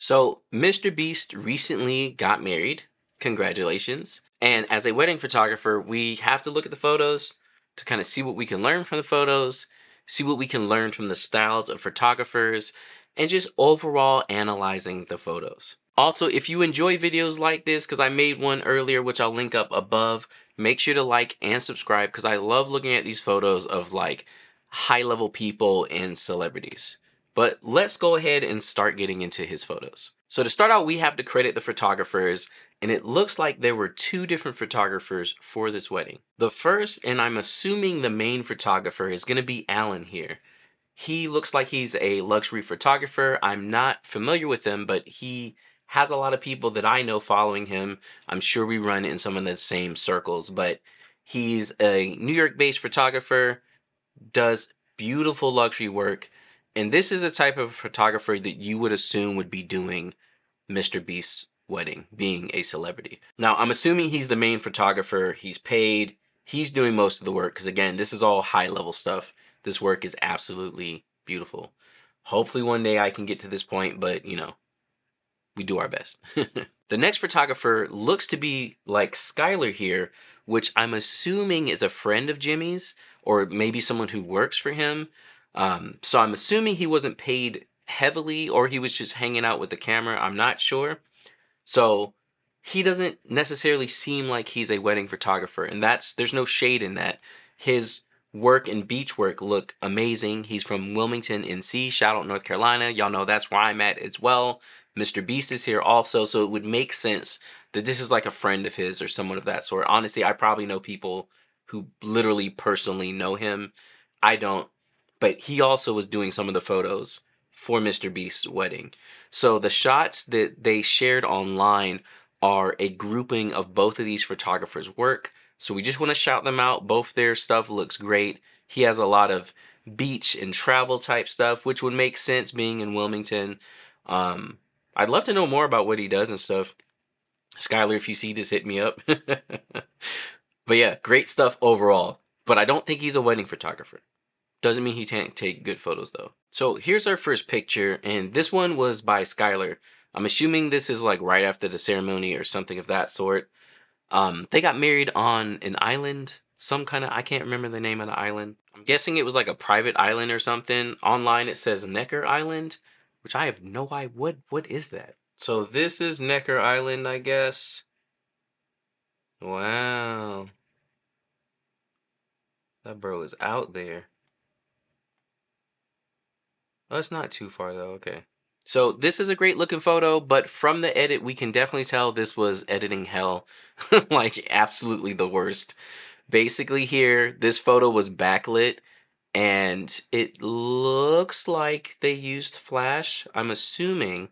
So, Mr. Beast recently got married. Congratulations. And as a wedding photographer, we have to look at the photos to kind of see what we can learn from the photos, see what we can learn from the styles of photographers, and just overall analyzing the photos. Also, if you enjoy videos like this, because I made one earlier, which I'll link up above, make sure to like and subscribe because I love looking at these photos of like high level people and celebrities. But let's go ahead and start getting into his photos. So to start out, we have to credit the photographers, and it looks like there were two different photographers for this wedding. The first, and I'm assuming the main photographer, is going to be Alan here. He looks like he's a luxury photographer. I'm not familiar with him, but he has a lot of people that I know following him. I'm sure we run in some of the same circles, but he's a New York-based photographer, does beautiful luxury work, and this is the type of photographer that you would assume would be doing MrBeast's wedding, being a celebrity. Now, I'm assuming he's the main photographer. He's paid. He's doing most of the work because, again, this is all high-level stuff. This work is absolutely beautiful. Hopefully one day I can get to this point, but, we do our best. The next photographer looks to be like Skylar here, which I'm assuming is a friend of Jimmy's or maybe someone who works for him. So I'm assuming he wasn't paid heavily or he was just hanging out with the camera. I'm not sure. So he doesn't necessarily seem like he's a wedding photographer, and there's no shade in that. His work and beach work look amazing. He's from Wilmington, NC, Charlotte, North Carolina. Y'all know that's where I'm at as well. MrBeast is here also, so it would make sense that this is like a friend of his or someone of that sort. Honestly, I probably know people who literally personally know him. I don't, but he also was doing some of the photos for MrBeast's wedding. So the shots that they shared online are a grouping of both of these photographers' work. So we just want to shout them out. Both their stuff looks great. He has a lot of beach and travel type stuff, which would make sense being in Wilmington. I'd love to know more about what he does and stuff. Skylar, if you see this, hit me up. But yeah, great stuff overall. But I don't think he's a wedding photographer. Doesn't mean he can't take good photos though. So here's our first picture, and this one was by Skylar. I'm assuming this is like right after the ceremony or something of that sort. They got married on an island, some kind of, I can't remember the name of the island. I'm guessing it was like a private island or something. Online it says Necker Island, which I have no idea. What is that? So this is Necker Island, I guess. Wow. That bro is out there. Oh, it's not too far though. Okay. So this is a great looking photo, but from the edit, we can definitely tell this was editing hell. Like absolutely the worst. Basically here, this photo was backlit and it looks like they used flash, I'm assuming,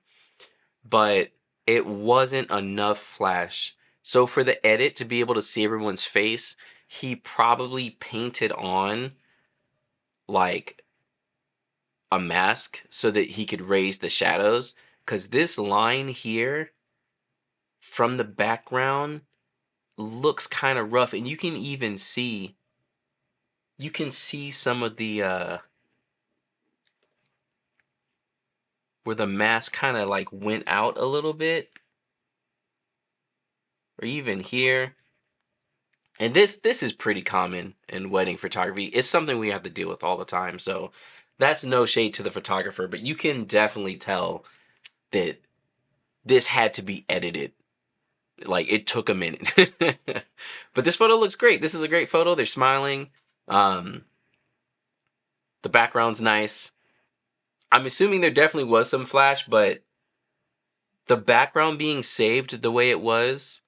but it wasn't enough flash. So for the edit to be able to see everyone's face, he probably painted on like a mask so that he could raise the shadows, because this line here from the background looks kind of rough, and you can even see some of the where the mask kind of like went out a little bit, or even here. And this is pretty common in wedding photography. It's something we have to deal with all the time, so that's no shade to the photographer, but you can definitely tell that this had to be edited. Like, it took a minute. But this photo looks great. This is a great photo. They're smiling. The background's nice. I'm assuming there definitely was some flash, but the background being saved the way it was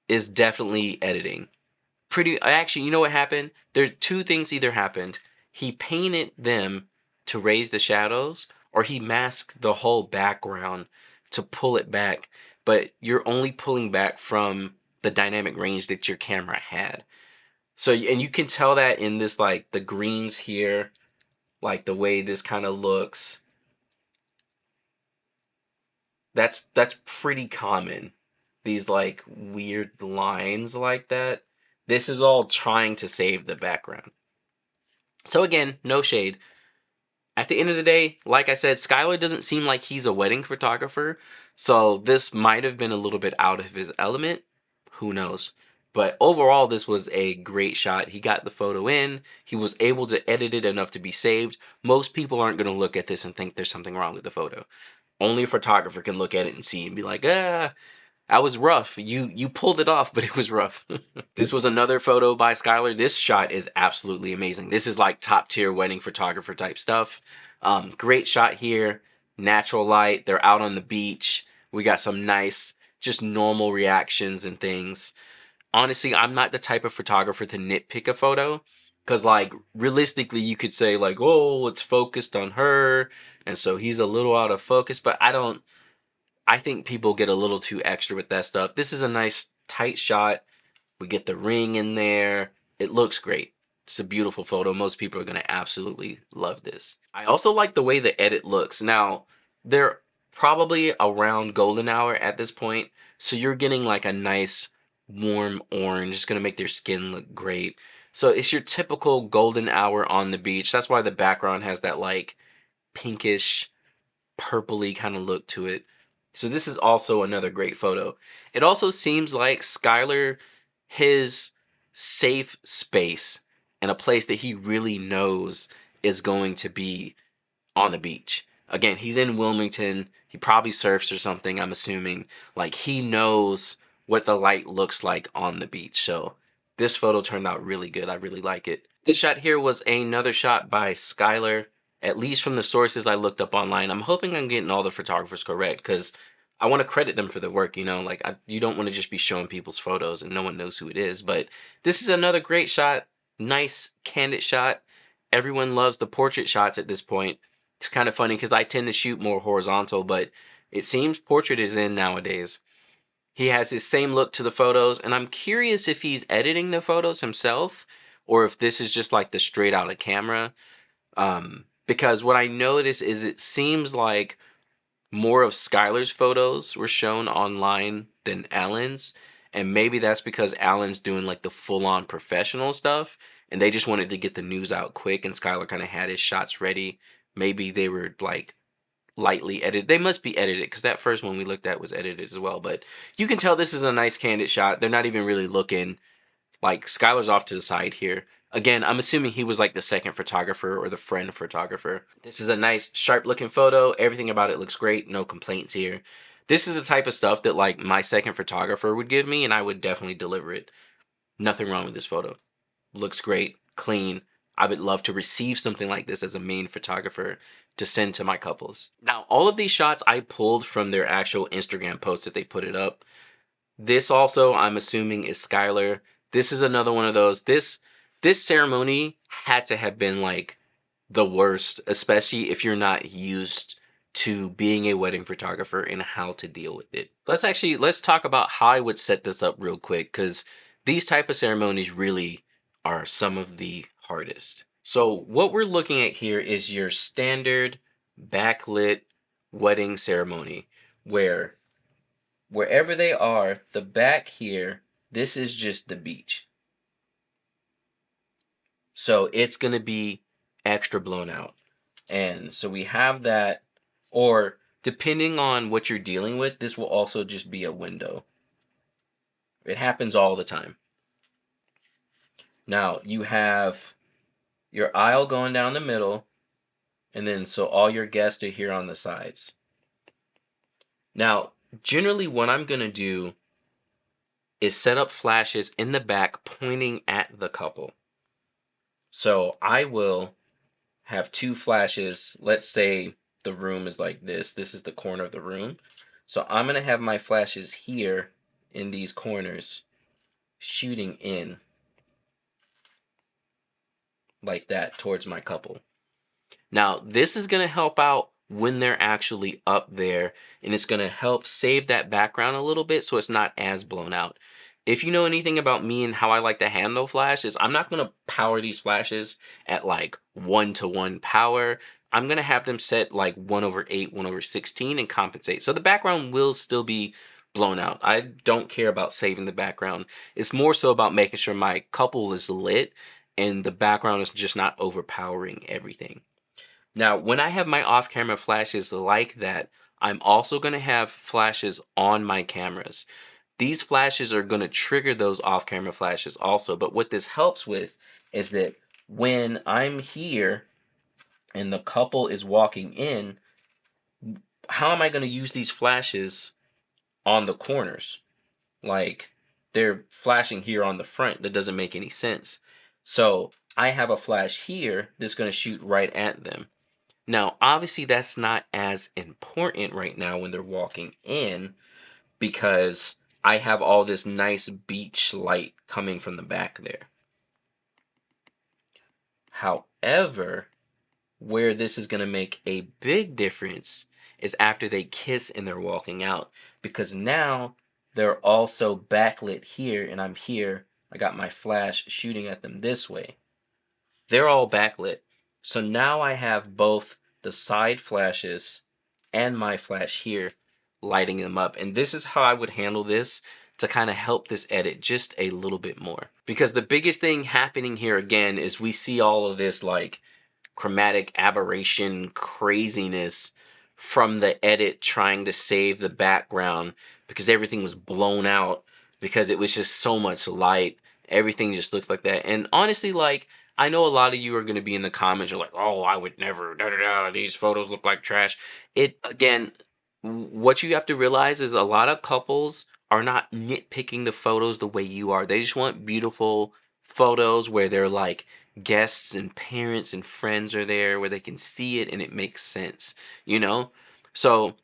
is definitely editing. Actually, you know what happened? There's two things either happened. He painted them to raise the shadows, or he masked the whole background to pull it back, but you're only pulling back from the dynamic range that your camera had. So, and you can tell that in this, like, the greens here, like the way this kind of looks. That's pretty common. These, like, weird lines like that. This is all trying to save the background. So again, no shade. At the end of the day, like I said, Skylar doesn't seem like he's a wedding photographer, so this might have been a little bit out of his element. Who knows? But overall, this was a great shot. He got the photo in. He was able to edit it enough to be saved. Most people aren't going to look at this and think there's something wrong with the photo. Only a photographer can look at it and see and be like, that was rough. You pulled it off, but it was rough. This was another photo by Skylar. This shot is absolutely amazing. This is like top tier wedding photographer type stuff. Great shot here. Natural light. They're out on the beach. We got some nice, just normal reactions and things. Honestly, I'm not the type of photographer to nitpick a photo. Because, like, realistically, you could say, like, oh, it's focused on her. And so he's a little out of focus. But I think people get a little too extra with that stuff. This is a nice tight shot. We get the ring in there. It looks great. It's a beautiful photo. Most people are going to absolutely love this. I also like the way the edit looks. Now, they're probably around golden hour at this point. So you're getting like a nice warm orange. It's going to make their skin look great. So it's your typical golden hour on the beach. That's why the background has that like pinkish, purpley kind of look to it. So this is also another great photo. It also seems like Skylar, his safe space and a place that he really knows is going to be on the beach. Again, he's in Wilmington. He probably surfs or something, I'm assuming. Like, he knows what the light looks like on the beach. So this photo turned out really good. I really like it. This shot here was another shot by Skylar, at least from the sources I looked up online. I'm hoping I'm getting all the photographers correct because I want to credit them for the work, you know, like you don't want to just be showing people's photos and no one knows who it is. But this is another great shot. Nice, candid shot. Everyone loves the portrait shots at this point. It's kind of funny because I tend to shoot more horizontal, but it seems portrait is in nowadays. He has his same look to the photos, and I'm curious if he's editing the photos himself or if this is just like the straight out of camera. Because what I notice is it seems like more of Skylar's photos were shown online than Alan's. And maybe that's because Alan's doing like the full-on professional stuff and they just wanted to get the news out quick and Skylar kind of had his shots ready. Maybe they were like lightly edited. They must be edited because that first one we looked at was edited as well. But you can tell this is a nice candid shot. They're not even really looking. Like, Skylar's off to the side here. Again, I'm assuming he was like the second photographer or the friend photographer. This is a nice, sharp looking photo. Everything about it looks great. No complaints here. This is the type of stuff that like my second photographer would give me and I would definitely deliver it. Nothing wrong with this photo. Looks great, clean. I would love to receive something like this as a main photographer to send to my couples. Now, all of these shots I pulled from their actual Instagram posts that they put it up. This also, I'm assuming, is Skylar. This is another one of those. This ceremony had to have been like the worst, especially if you're not used to being a wedding photographer and how to deal with it. Let's talk about how I would set this up real quick because these type of ceremonies really are some of the hardest. So what we're looking at here is your standard backlit wedding ceremony where wherever they are, the back here, this is just the beach. So it's going to be extra blown out. And so we have that, or depending on what you're dealing with, this will also just be a window. It happens all the time. Now you have your aisle going down the middle, and then so all your guests are here on the sides. Now, generally what I'm going to do is set up flashes in the back pointing at the couple. So I will have two flashes. Let's say the room is like this. This is the corner of the room. So I'm going to have my flashes here in these corners shooting in like that towards my couple. Now, this is going to help out when they're actually up there, and it's going to help save that background a little bit so it's not as blown out. If you know anything about me and how I like to handle flashes, I'm not going to power these flashes at like 1-to-1 power. I'm going to have them set like 1/8, 1/16 and compensate. So the background will still be blown out. I don't care about saving the background. It's more so about making sure my couple is lit and the background is just not overpowering everything. Now, when I have my off-camera flashes like that, I'm also going to have flashes on my cameras. These flashes are going to trigger those off-camera flashes also. But what this helps with is that when I'm here and the couple is walking in, how am I going to use these flashes on the corners? Like, they're flashing here on the front. That doesn't make any sense. So I have a flash here that's going to shoot right at them. Now, obviously, that's not as important right now when they're walking in because I have all this nice beach light coming from the back there. However, where this is going to make a big difference is after they kiss and they're walking out, because now they're also backlit here and I'm here. I got my flash shooting at them this way. They're all backlit. So now I have both the side flashes and my flash here lighting them up. And this is how I would handle this to kind of help this edit just a little bit more. Because the biggest thing happening here again is we see all of this like chromatic aberration craziness from the edit trying to save the background because everything was blown out because it was just so much light. Everything just looks like that. And honestly, like, I know a lot of you are going to be in the comments, you're like, oh, I would never, da da da, these photos look like trash. It, again, what you have to realize is a lot of couples are not nitpicking the photos the way you are. They just want beautiful photos where they're like, guests and parents and friends are there where they can see it and it makes sense, you know? So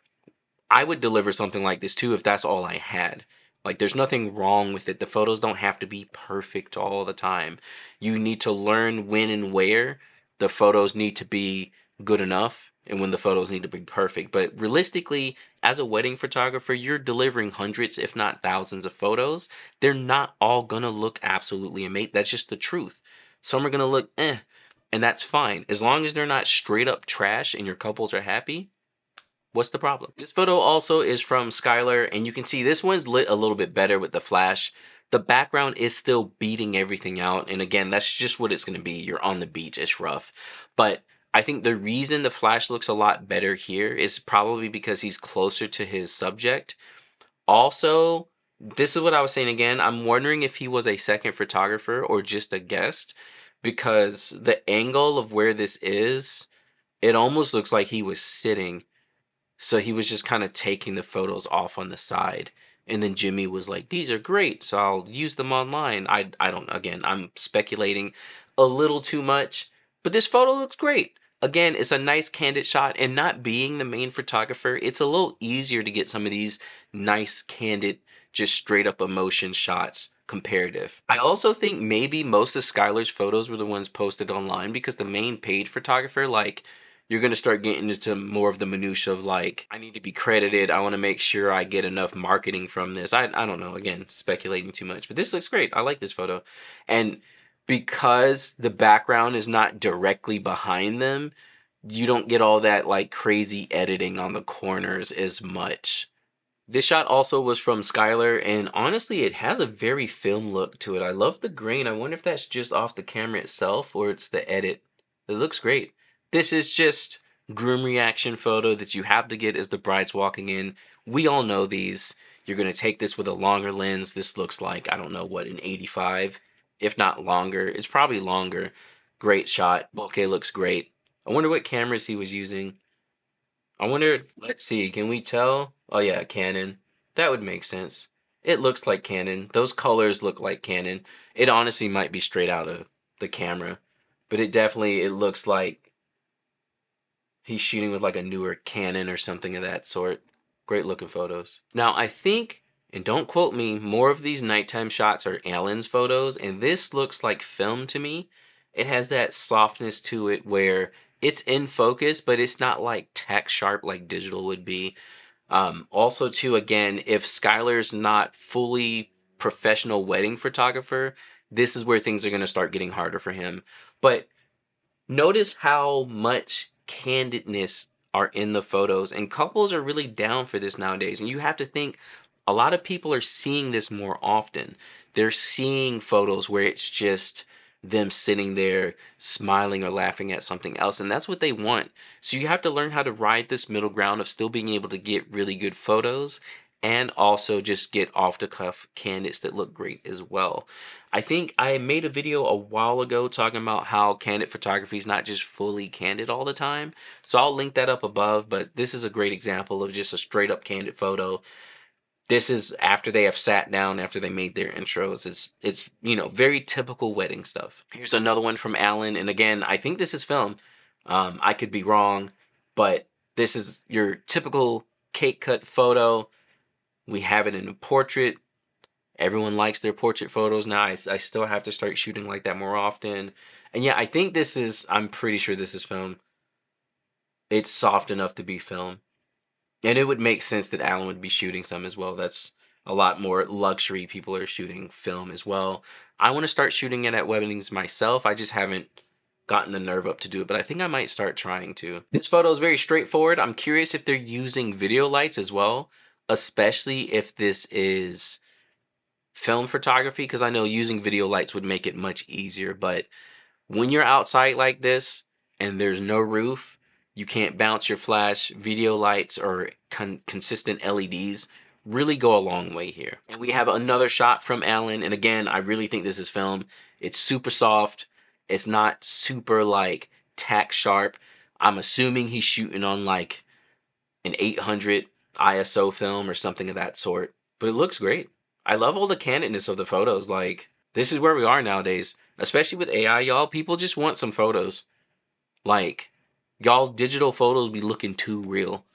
I would deliver something like this too if that's all I had. Like, there's nothing wrong with it. The photos don't have to be perfect all the time. You need to learn when and where the photos need to be good enough and when the photos need to be perfect. But realistically, as a wedding photographer, you're delivering hundreds, if not thousands of photos. They're not all gonna look absolutely amazing. That's just the truth. Some are gonna look and that's fine. As long as they're not straight up trash and your couples are happy, what's the problem? This photo also is from Skylar, and you can see this one's lit a little bit better with the flash. The background is still beating everything out, and again, that's just what it's going to be. You're on the beach, it's rough. But I think the reason the flash looks a lot better here is probably because he's closer to his subject. Also, this is what I was saying again. I'm wondering if he was a second photographer or just a guest, because the angle of where this is, it almost looks like he was sitting, so he was just kind of taking the photos off on the side. And then Jimmy was like, these are great, so I'll use them online. I don't, again, I'm speculating a little too much, but this photo looks great. Again, it's a nice candid shot, and not being the main photographer, it's a little easier to get some of these nice candid, just straight up emotion shots comparative. I also think maybe most of Skylar's photos were the ones posted online because the main paid photographer, like, you're going to start getting into more of the minutia of like, I need to be credited. I want to make sure I get enough marketing from this. I don't know. Again, speculating too much, but this looks great. I like this photo. And because the background is not directly behind them, you don't get all that like crazy editing on the corners as much. This shot also was from Skylar, and honestly, it has a very film look to it. I love the grain. I wonder if that's just off the camera itself or it's the edit. It looks great. This is just groom reaction photo that you have to get as the bride's walking in. We all know these. You're going to take this with a longer lens. This looks like, I don't know what, an 85, if not longer. It's probably longer. Great shot. Bokeh looks great. I wonder what cameras he was using. I wonder, let's see, can we tell? Oh yeah, Canon. That would make sense. It looks like Canon. Those colors look like Canon. It honestly might be straight out of the camera, but it looks like he's shooting with like a newer Canon or something of that sort. Great looking photos. Now I think, and don't quote me, more of these nighttime shots are Alan's photos, and this looks like film to me. It has that softness to it where it's in focus, but it's not like tack sharp like digital would be. Also too, again, if Skylar's not fully professional wedding photographer, this is where things are going to start getting harder for him. But notice how much candidness are in the photos, and couples are really down for this nowadays. And you have to think, a lot of people are seeing this more often. They're seeing photos where it's just them sitting there smiling or laughing at something else, and that's what they want. So you have to learn how to ride this middle ground of still being able to get really good photos and also just get off the cuff candidates that look great as well. I think I made a video a while ago talking about how candid photography is not just fully candid all the time. So I'll link that up above, but this is a great example of just a straight up candid photo. This is after they have sat down, after they made their intros. It's you know, very typical wedding stuff. Here's another one from Alan, and again, I think this is film. I could be wrong, but this is your typical cake cut photo. We have it in a portrait. Everyone likes their portrait photos now. I still have to start shooting like that more often. And yeah, I think this is, I'm pretty sure this is film. It's soft enough to be film. And it would make sense that Alan would be shooting some as well. That's a lot more luxury. People are shooting film as well. I want to start shooting it at weddings myself. I just haven't gotten the nerve up to do it, but I think I might start trying to. This photo is very straightforward. I'm curious if they're using video lights as well, especially if this is film photography, because I know using video lights would make it much easier. But when you're outside like this and there's no roof, you can't bounce your flash. Video lights or consistent LEDs really go a long way here. And we have another shot from Alan, and again, I really think this is film. It's super soft. It's not super like tack sharp. I'm assuming he's shooting on like an 800 ISO film or something of that sort, but it looks great. I love all the candidness of the photos. Like, this is where we are nowadays, especially with AI, y'all. People just want some photos. Like, y'all digital photos be looking too real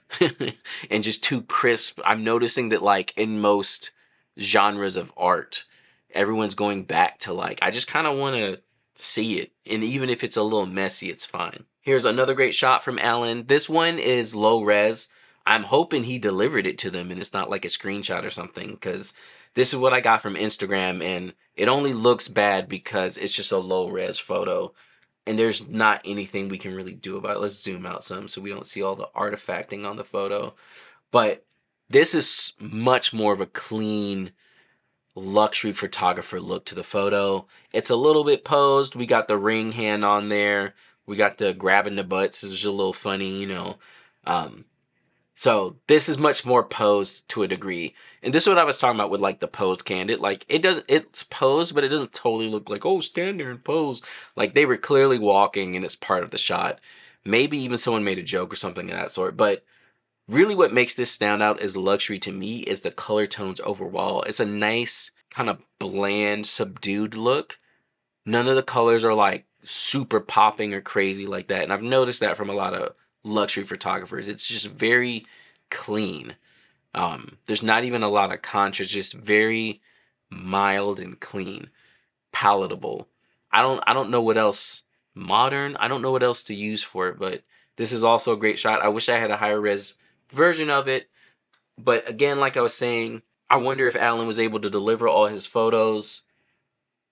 and just too crisp. I'm noticing that like in most genres of art, everyone's going back to like, I just kind of want to see it. And even if it's a little messy, it's fine. Here's another great shot from Alan. This one is low res. I'm hoping he delivered it to them and it's not like a screenshot or something, because this is what I got from Instagram and it only looks bad because it's just a low res photo and there's not anything we can really do about it. Let's zoom out some so we don't see all the artifacting on the photo. But this is much more of a clean luxury photographer look to the photo. It's a little bit posed. We got the ring hand on there. We got the grabbing the butts. This is a little funny, you know. So this is much more posed to a degree. And this is what I was talking about with like the posed candid. Like it's posed, but it doesn't totally look like, oh, stand there and pose. Like they were clearly walking and it's part of the shot. Maybe even someone made a joke or something of that sort. But really what makes this stand out as luxury to me is the color tones overall. It's a nice kind of bland, subdued look. None of the colors are like super popping or crazy like that. And I've noticed that from a lot of luxury photographers. It's just very clean. There's not even a lot of contrast, just very mild and clean, palatable. I don't know what else modern. I don't know what else to use for it, but this is also a great shot. I wish I had a higher res version of it. But again, like I was saying, I wonder if Alan was able to deliver all his photos,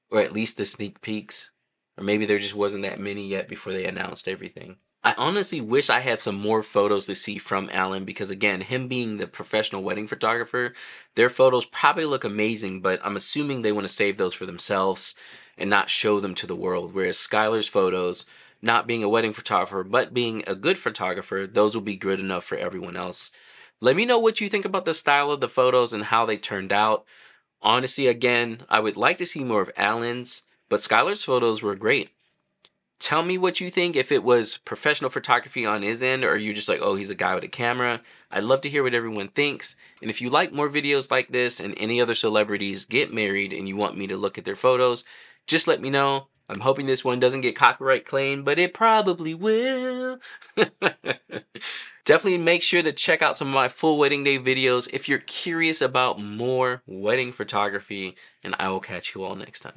or at least the sneak peeks, or maybe there just wasn't that many yet before they announced everything. I honestly wish I had some more photos to see from Alan because, again, him being the professional wedding photographer, their photos probably look amazing, but I'm assuming they want to save those for themselves and not show them to the world. Whereas Skylar's photos, not being a wedding photographer, but being a good photographer, those will be good enough for everyone else. Let me know what you think about the style of the photos and how they turned out. Honestly, again, I would like to see more of Alan's, but Skylar's photos were great. Tell me what you think, if it was professional photography on his end or you're just like, oh, he's a guy with a camera. I'd love to hear what everyone thinks. And if you like more videos like this and any other celebrities get married and you want me to look at their photos, just let me know. I'm hoping this one doesn't get copyright claimed, but it probably will. Definitely make sure to check out some of my full wedding day videos if you're curious about more wedding photography, and I will catch you all next time.